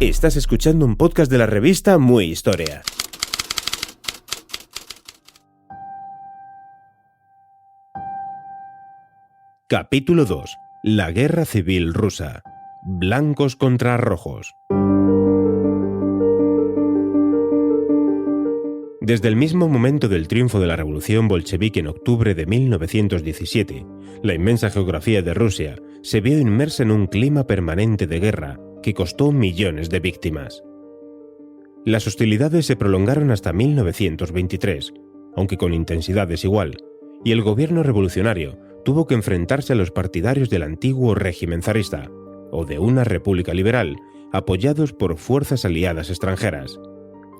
Estás escuchando un podcast de la revista Muy Historia. Capítulo 2. La Guerra Civil Rusa. Blancos contra rojos. Desde el mismo momento del triunfo de la revolución bolchevique en octubre de 1917, la inmensa geografía de Rusia se vio inmersa en un clima permanente de guerra que costó millones de víctimas. Las hostilidades se prolongaron hasta 1923, aunque con intensidad desigual, y el gobierno revolucionario tuvo que enfrentarse a los partidarios del antiguo régimen zarista, o de una república liberal, apoyados por fuerzas aliadas extranjeras,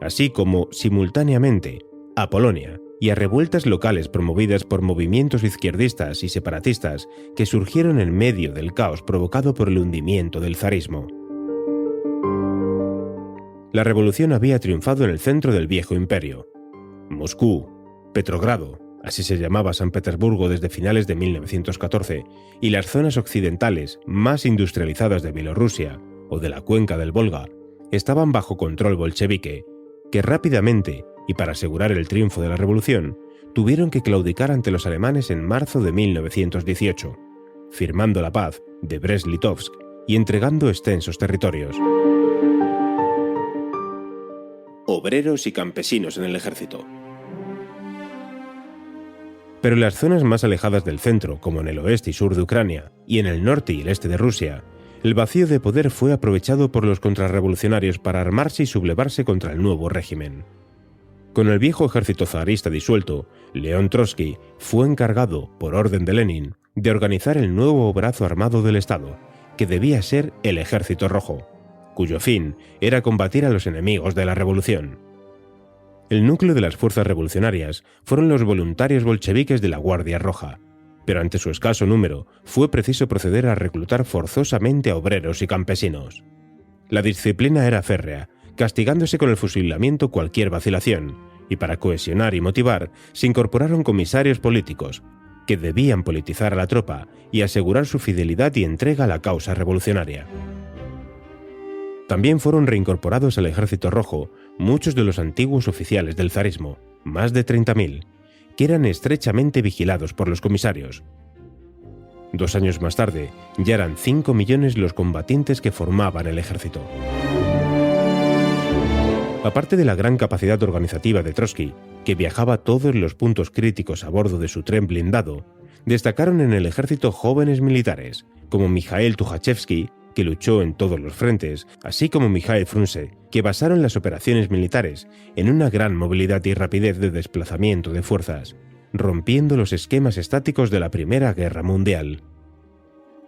así como, simultáneamente, a Polonia y a revueltas locales promovidas por movimientos izquierdistas y separatistas que surgieron en medio del caos provocado por el hundimiento del zarismo. La revolución había triunfado en el centro del viejo imperio. Moscú, Petrogrado, así se llamaba San Petersburgo desde finales de 1914, y las zonas occidentales más industrializadas de Bielorrusia o de la cuenca del Volga estaban bajo control bolchevique, que rápidamente, y para asegurar el triunfo de la revolución, tuvieron que claudicar ante los alemanes en marzo de 1918, firmando la paz de Brest-Litovsk y entregando extensos territorios. Obreros y campesinos en el ejército. Pero en las zonas más alejadas del centro, como en el oeste y sur de Ucrania, y en el norte y el este de Rusia, el vacío de poder fue aprovechado por los contrarrevolucionarios para armarse y sublevarse contra el nuevo régimen. Con el viejo ejército zarista disuelto, León Trotsky fue encargado, por orden de Lenin, de organizar el nuevo brazo armado del Estado, que debía ser el Ejército Rojo, cuyo fin era combatir a los enemigos de la revolución. El núcleo de las fuerzas revolucionarias fueron los voluntarios bolcheviques de la Guardia Roja, pero ante su escaso número fue preciso proceder a reclutar forzosamente a obreros y campesinos. La disciplina era férrea, castigándose con el fusilamiento cualquier vacilación, y para cohesionar y motivar se incorporaron comisarios políticos, que debían politizar a la tropa y asegurar su fidelidad y entrega a la causa revolucionaria. También fueron reincorporados al Ejército Rojo muchos de los antiguos oficiales del zarismo, más de 30.000, que eran estrechamente vigilados por los comisarios. 2 años más tarde, ya eran 5 millones los combatientes que formaban el ejército. Aparte de la gran capacidad organizativa de Trotsky, que viajaba a todos los puntos críticos a bordo de su tren blindado, destacaron en el ejército jóvenes militares, como Mikhail Tukhachevsky, que luchó en todos los frentes, así como Mikhail Frunze, que basaron las operaciones militares en una gran movilidad y rapidez de desplazamiento de fuerzas, rompiendo los esquemas estáticos de la Primera Guerra Mundial.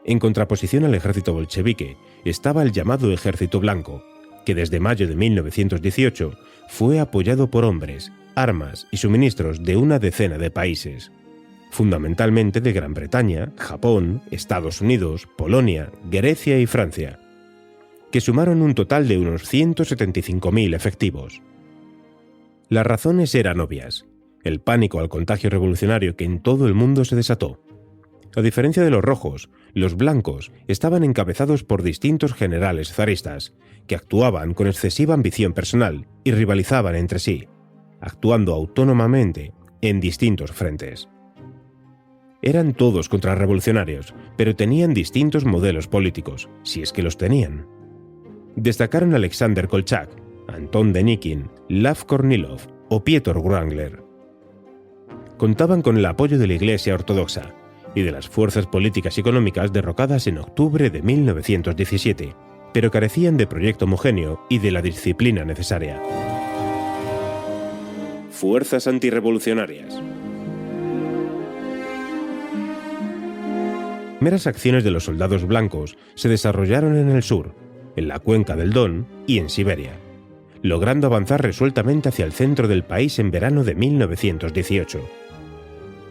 En contraposición al ejército bolchevique estaba el llamado Ejército Blanco, que desde mayo de 1918 fue apoyado por hombres, armas y suministros de una decena de países, fundamentalmente de Gran Bretaña, Japón, Estados Unidos, Polonia, Grecia y Francia, que sumaron un total de unos 175.000 efectivos. Las razones eran obvias: el pánico al contagio revolucionario que en todo el mundo se desató. A diferencia de los rojos, los blancos estaban encabezados por distintos generales zaristas, que actuaban con excesiva ambición personal y rivalizaban entre sí, actuando autónomamente en distintos frentes. Eran todos contrarrevolucionarios, pero tenían distintos modelos políticos, si es que los tenían. Destacaron Alexander Kolchak, Anton Denikin, Lev Kornilov o Piotr Wrangler. Contaban con el apoyo de la Iglesia Ortodoxa y de las fuerzas políticas y económicas derrocadas en octubre de 1917, pero carecían de proyecto homogéneo y de la disciplina necesaria. Fuerzas antirrevolucionarias. Meras acciones de los soldados blancos se desarrollaron en el sur, en la cuenca del Don y en Siberia, logrando avanzar resueltamente hacia el centro del país en verano de 1918.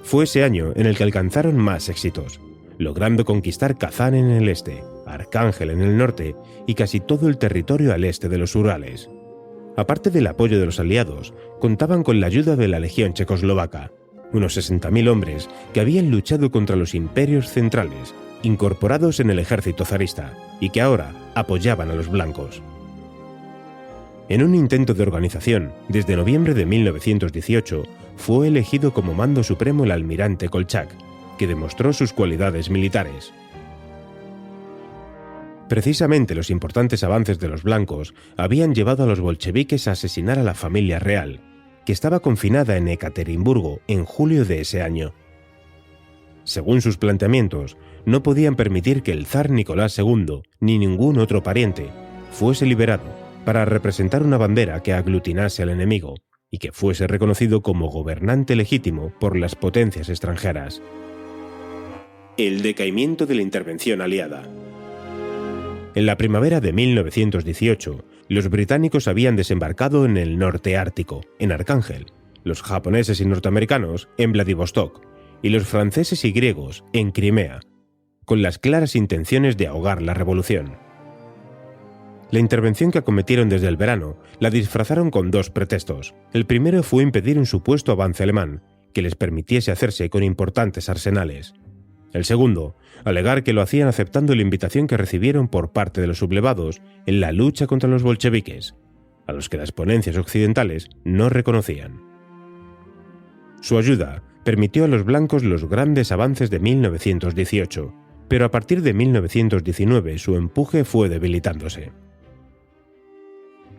Fue ese año en el que alcanzaron más éxitos, logrando conquistar Kazán en el este, Arcángel en el norte y casi todo el territorio al este de los Urales. Aparte del apoyo de los aliados, contaban con la ayuda de la Legión Checoslovaca, unos 60.000 hombres que habían luchado contra los imperios centrales, incorporados en el ejército zarista, y que ahora apoyaban a los blancos. En un intento de organización, desde noviembre de 1918, fue elegido como mando supremo el almirante Kolchak, que demostró sus cualidades militares. Precisamente los importantes avances de los blancos habían llevado a los bolcheviques a asesinar a la familia real, que estaba confinada en Ekaterimburgo en julio de ese año. Según sus planteamientos, no podían permitir que el zar Nicolás II, ni ningún otro pariente, fuese liberado para representar una bandera que aglutinase al enemigo y que fuese reconocido como gobernante legítimo por las potencias extranjeras. El decaimiento de la intervención aliada. En la primavera de 1918, los británicos habían desembarcado en el norte ártico, en Arcángel, los japoneses y norteamericanos en Vladivostok, y los franceses y griegos en Crimea, con las claras intenciones de ahogar la revolución. La intervención que acometieron desde el verano la disfrazaron con dos pretextos. El primero fue impedir un supuesto avance alemán, que les permitiese hacerse con importantes arsenales. El segundo, alegar que lo hacían aceptando la invitación que recibieron por parte de los sublevados en la lucha contra los bolcheviques, a los que las potencias occidentales no reconocían. Su ayuda permitió a los blancos los grandes avances de 1918, pero a partir de 1919 su empuje fue debilitándose.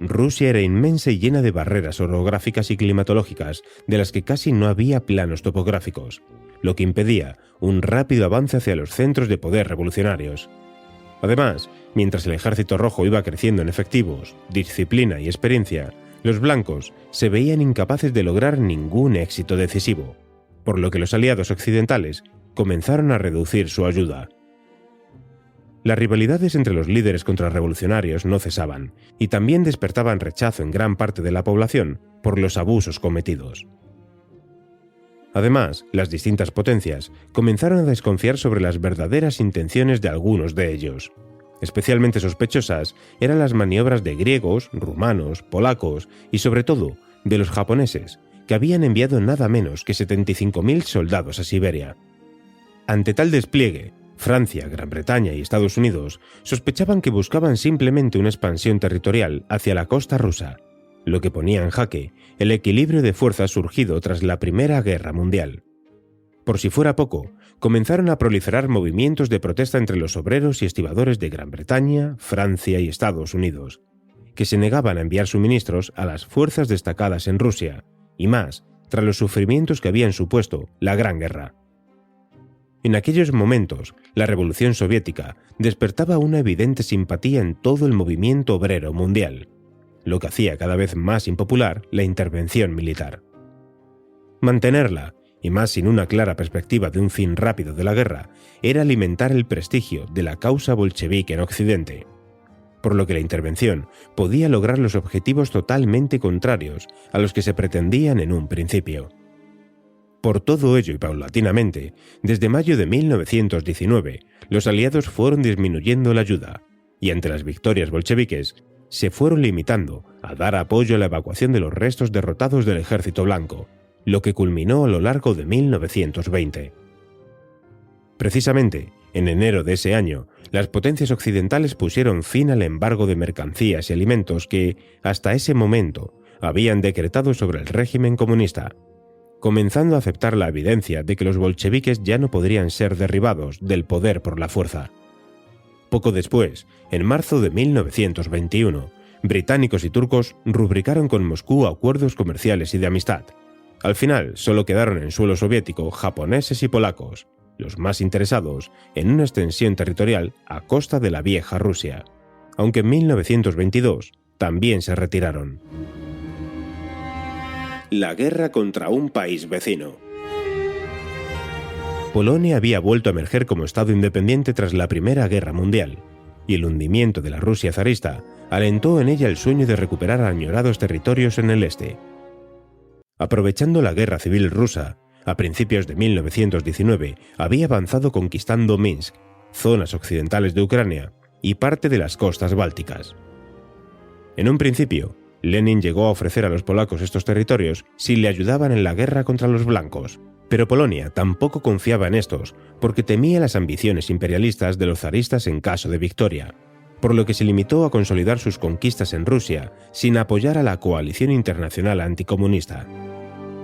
Rusia era inmensa y llena de barreras orográficas y climatológicas de las que casi no había planos topográficos, lo que impedía un rápido avance hacia los centros de poder revolucionarios. Además, mientras el Ejército Rojo iba creciendo en efectivos, disciplina y experiencia, los blancos se veían incapaces de lograr ningún éxito decisivo, por lo que los aliados occidentales comenzaron a reducir su ayuda. Las rivalidades entre los líderes contrarrevolucionarios no cesaban y también despertaban rechazo en gran parte de la población por los abusos cometidos. Además, las distintas potencias comenzaron a desconfiar sobre las verdaderas intenciones de algunos de ellos. Especialmente sospechosas eran las maniobras de griegos, rumanos, polacos y sobre todo de los japoneses, que habían enviado nada menos que 75.000 soldados a Siberia. Ante tal despliegue, Francia, Gran Bretaña y Estados Unidos sospechaban que buscaban simplemente una expansión territorial hacia la costa rusa, lo que ponía en jaque el equilibrio de fuerzas surgido tras la Primera Guerra Mundial. Por si fuera poco, comenzaron a proliferar movimientos de protesta entre los obreros y estibadores de Gran Bretaña, Francia y Estados Unidos, que se negaban a enviar suministros a las fuerzas destacadas en Rusia, y más, tras los sufrimientos que habían supuesto la Gran Guerra. En aquellos momentos, la Revolución Soviética despertaba una evidente simpatía en todo el movimiento obrero mundial, lo que hacía cada vez más impopular la intervención militar. Mantenerla, y más sin una clara perspectiva de un fin rápido de la guerra, era alimentar el prestigio de la causa bolchevique en Occidente, por lo que la intervención podía lograr los objetivos totalmente contrarios a los que se pretendían en un principio. Por todo ello y paulatinamente, desde mayo de 1919, los aliados fueron disminuyendo la ayuda, y ante las victorias bolcheviques, se fueron limitando a dar apoyo a la evacuación de los restos derrotados del Ejército Blanco, lo que culminó a lo largo de 1920. Precisamente, en enero de ese año, las potencias occidentales pusieron fin al embargo de mercancías y alimentos que, hasta ese momento, habían decretado sobre el régimen comunista, comenzando a aceptar la evidencia de que los bolcheviques ya no podrían ser derribados del poder por la fuerza. Poco después, en marzo de 1921, británicos y turcos rubricaron con Moscú acuerdos comerciales y de amistad. Al final, solo quedaron en suelo soviético japoneses y polacos, los más interesados en una extensión territorial a costa de la vieja Rusia, aunque en 1922 también se retiraron. La guerra contra un país vecino. Polonia había vuelto a emerger como Estado independiente tras la Primera Guerra Mundial, y el hundimiento de la Rusia zarista alentó en ella el sueño de recuperar añorados territorios en el este. Aprovechando la Guerra Civil Rusa, a principios de 1919 había avanzado conquistando Minsk, zonas occidentales de Ucrania y parte de las costas bálticas. En un principio, Lenin llegó a ofrecer a los polacos estos territorios si le ayudaban en la guerra contra los blancos, pero Polonia tampoco confiaba en estos porque temía las ambiciones imperialistas de los zaristas en caso de victoria, por lo que se limitó a consolidar sus conquistas en Rusia sin apoyar a la coalición internacional anticomunista.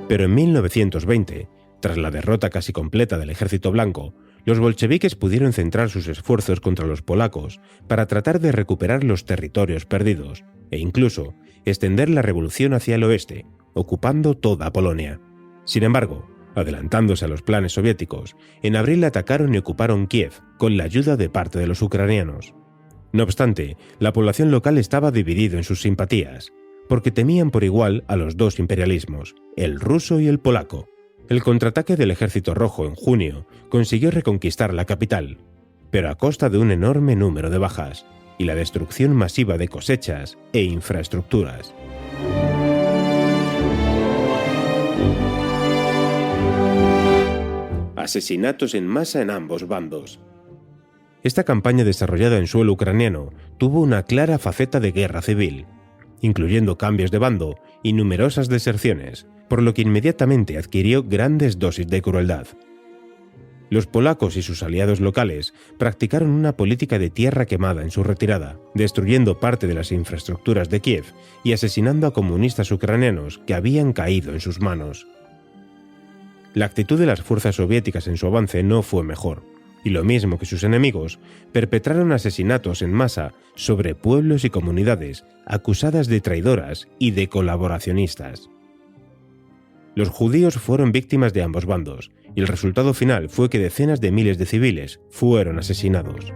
Pero en 1920, tras la derrota casi completa del Ejército Blanco, los bolcheviques pudieron centrar sus esfuerzos contra los polacos para tratar de recuperar los territorios perdidos e incluso extender la revolución hacia el oeste, ocupando toda Polonia. Sin embargo, adelantándose a los planes soviéticos, en abril atacaron y ocuparon Kiev con la ayuda de parte de los ucranianos. No obstante, la población local estaba dividida en sus simpatías, porque temían por igual a los dos imperialismos, el ruso y el polaco. El contraataque del Ejército Rojo en junio consiguió reconquistar la capital, pero a costa de un enorme número de bajas y la destrucción masiva de cosechas e infraestructuras. Asesinatos en masa en ambos bandos. Esta campaña desarrollada en suelo ucraniano tuvo una clara faceta de guerra civil, incluyendo cambios de bando y numerosas deserciones, por lo que inmediatamente adquirió grandes dosis de crueldad. Los polacos y sus aliados locales practicaron una política de tierra quemada en su retirada, destruyendo parte de las infraestructuras de Kiev y asesinando a comunistas ucranianos que habían caído en sus manos. La actitud de las fuerzas soviéticas en su avance no fue mejor, y lo mismo que sus enemigos, perpetraron asesinatos en masa sobre pueblos y comunidades acusadas de traidoras y de colaboracionistas. Los judíos fueron víctimas de ambos bandos, y el resultado final fue que decenas de miles de civiles fueron asesinados.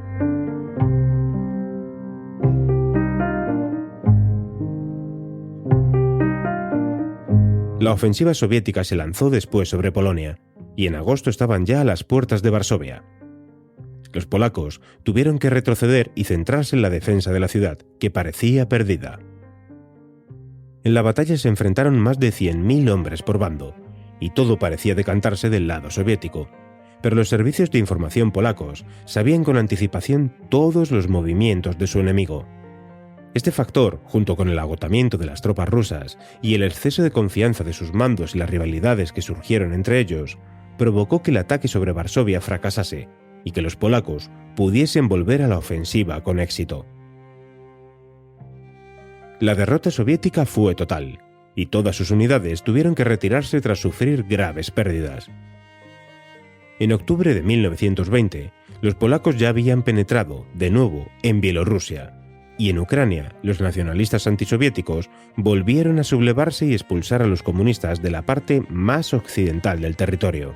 La ofensiva soviética se lanzó después sobre Polonia, y en agosto estaban ya a las puertas de Varsovia. Los polacos tuvieron que retroceder y centrarse en la defensa de la ciudad, que parecía perdida. En la batalla se enfrentaron más de 100.000 hombres por bando, y todo parecía decantarse del lado soviético, pero los servicios de información polacos sabían con anticipación todos los movimientos de su enemigo. Este factor, junto con el agotamiento de las tropas rusas y el exceso de confianza de sus mandos y las rivalidades que surgieron entre ellos, provocó que el ataque sobre Varsovia fracasase y que los polacos pudiesen volver a la ofensiva con éxito. La derrota soviética fue total, y todas sus unidades tuvieron que retirarse tras sufrir graves pérdidas. En octubre de 1920, los polacos ya habían penetrado, de nuevo, en Bielorrusia, y en Ucrania, los nacionalistas antisoviéticos volvieron a sublevarse y expulsar a los comunistas de la parte más occidental del territorio.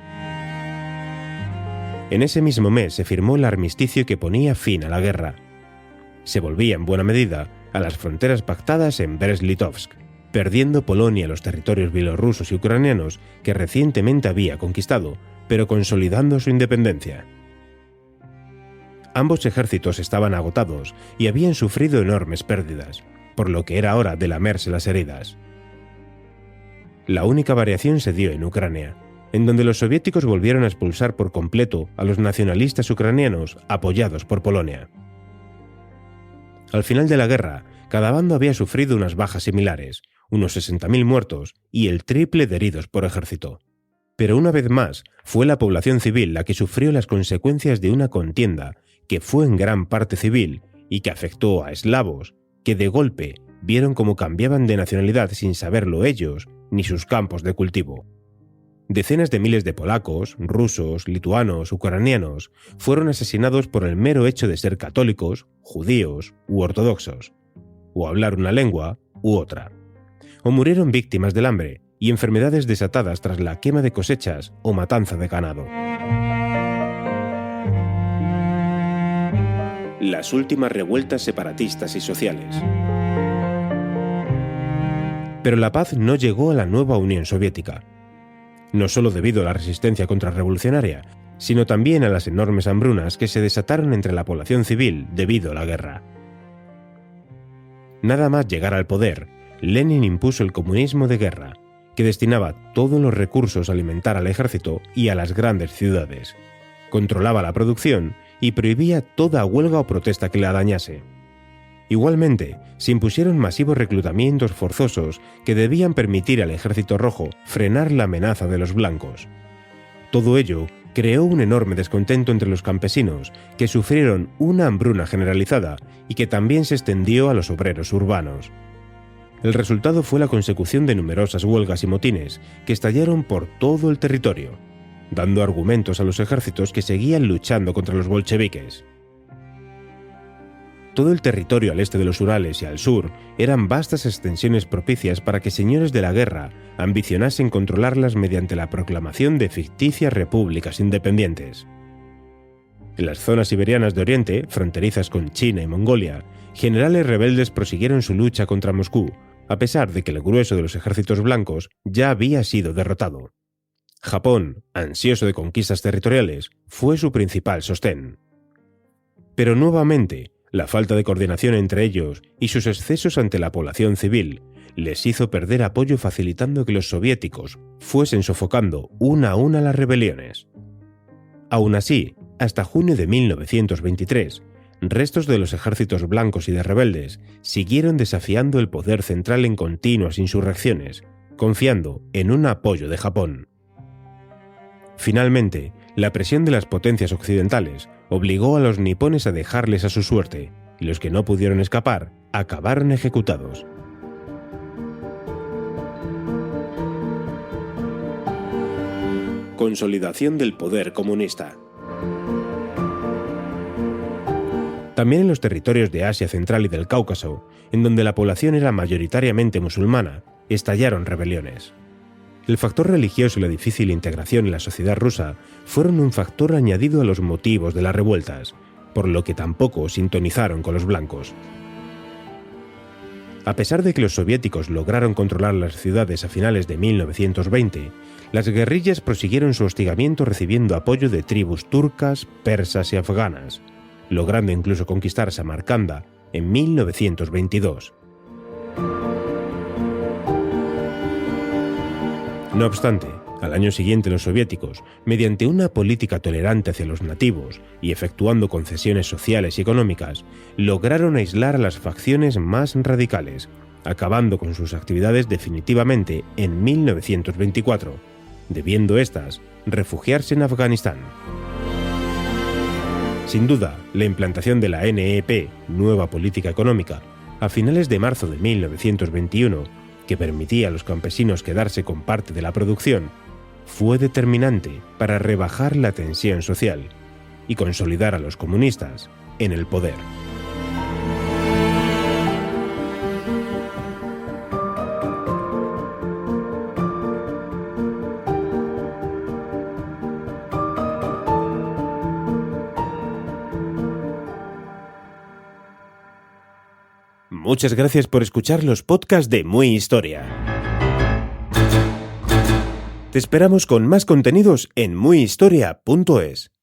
En ese mismo mes se firmó el armisticio que ponía fin a la guerra. Se volvía en buena medida a las fronteras pactadas en Brest-Litovsk, perdiendo Polonia los territorios bielorrusos y ucranianos que recientemente había conquistado, pero consolidando su independencia. Ambos ejércitos estaban agotados y habían sufrido enormes pérdidas, por lo que era hora de lamerse las heridas. La única variación se dio en Ucrania, en donde los soviéticos volvieron a expulsar por completo a los nacionalistas ucranianos apoyados por Polonia. Al final de la guerra, cada bando había sufrido unas bajas similares, unos 60.000 muertos y el triple de heridos por ejército. Pero una vez más, fue la población civil la que sufrió las consecuencias de una contienda que fue en gran parte civil y que afectó a eslavos, que de golpe vieron cómo cambiaban de nacionalidad sin saberlo ellos ni sus campos de cultivo. Decenas de miles de polacos, rusos, lituanos, ucranianos fueron asesinados por el mero hecho de ser católicos, judíos u ortodoxos, o hablar una lengua u otra, o murieron víctimas del hambre y enfermedades desatadas tras la quema de cosechas o matanza de ganado. Las últimas revueltas separatistas y sociales. Pero la paz no llegó a la nueva Unión Soviética, no solo debido a la resistencia contrarrevolucionaria, sino también a las enormes hambrunas que se desataron entre la población civil debido a la guerra. Nada más llegar al poder, Lenin impuso el comunismo de guerra, que destinaba todos los recursos a alimentar al ejército y a las grandes ciudades. Controlaba la producción y prohibía toda huelga o protesta que la dañase. Igualmente, se impusieron masivos reclutamientos forzosos que debían permitir al Ejército Rojo frenar la amenaza de los blancos. Todo ello creó un enorme descontento entre los campesinos, que sufrieron una hambruna generalizada y que también se extendió a los obreros urbanos. El resultado fue la consecución de numerosas huelgas y motines que estallaron por todo el territorio, dando argumentos a los ejércitos que seguían luchando contra los bolcheviques. Todo el territorio al este de los Urales y al sur eran vastas extensiones propicias para que señores de la guerra ambicionasen controlarlas mediante la proclamación de ficticias repúblicas independientes. En las zonas siberianas de Oriente, fronterizas con China y Mongolia, generales rebeldes prosiguieron su lucha contra Moscú, a pesar de que el grueso de los ejércitos blancos ya había sido derrotado. Japón, ansioso de conquistas territoriales, fue su principal sostén. Pero nuevamente, la falta de coordinación entre ellos y sus excesos ante la población civil les hizo perder apoyo, facilitando que los soviéticos fuesen sofocando una a una las rebeliones. Aún así, hasta junio de 1923, restos de los ejércitos blancos y de rebeldes siguieron desafiando el poder central en continuas insurrecciones, confiando en un apoyo de Japón. Finalmente, la presión de las potencias occidentales obligó a los nipones a dejarles a su suerte, y los que no pudieron escapar acabaron ejecutados. Consolidación del poder comunista. También en los territorios de Asia Central y del Cáucaso, en donde la población era mayoritariamente musulmana, estallaron rebeliones. El factor religioso y la difícil integración en la sociedad rusa fueron un factor añadido a los motivos de las revueltas, por lo que tampoco sintonizaron con los blancos. A pesar de que los soviéticos lograron controlar las ciudades a finales de 1920, las guerrillas prosiguieron su hostigamiento recibiendo apoyo de tribus turcas, persas y afganas, logrando incluso conquistar Samarcanda en 1922. No obstante, al año siguiente los soviéticos, mediante una política tolerante hacia los nativos y efectuando concesiones sociales y económicas, lograron aislar a las facciones más radicales, acabando con sus actividades definitivamente en 1924, debiendo éstas refugiarse en Afganistán. Sin duda, la implantación de la NEP, nueva política económica, a finales de marzo de 1921, que permitía a los campesinos quedarse con parte de la producción, fue determinante para rebajar la tensión social y consolidar a los comunistas en el poder. Muchas gracias por escuchar los podcasts de Muy Historia. Te esperamos con más contenidos en muyhistoria.es.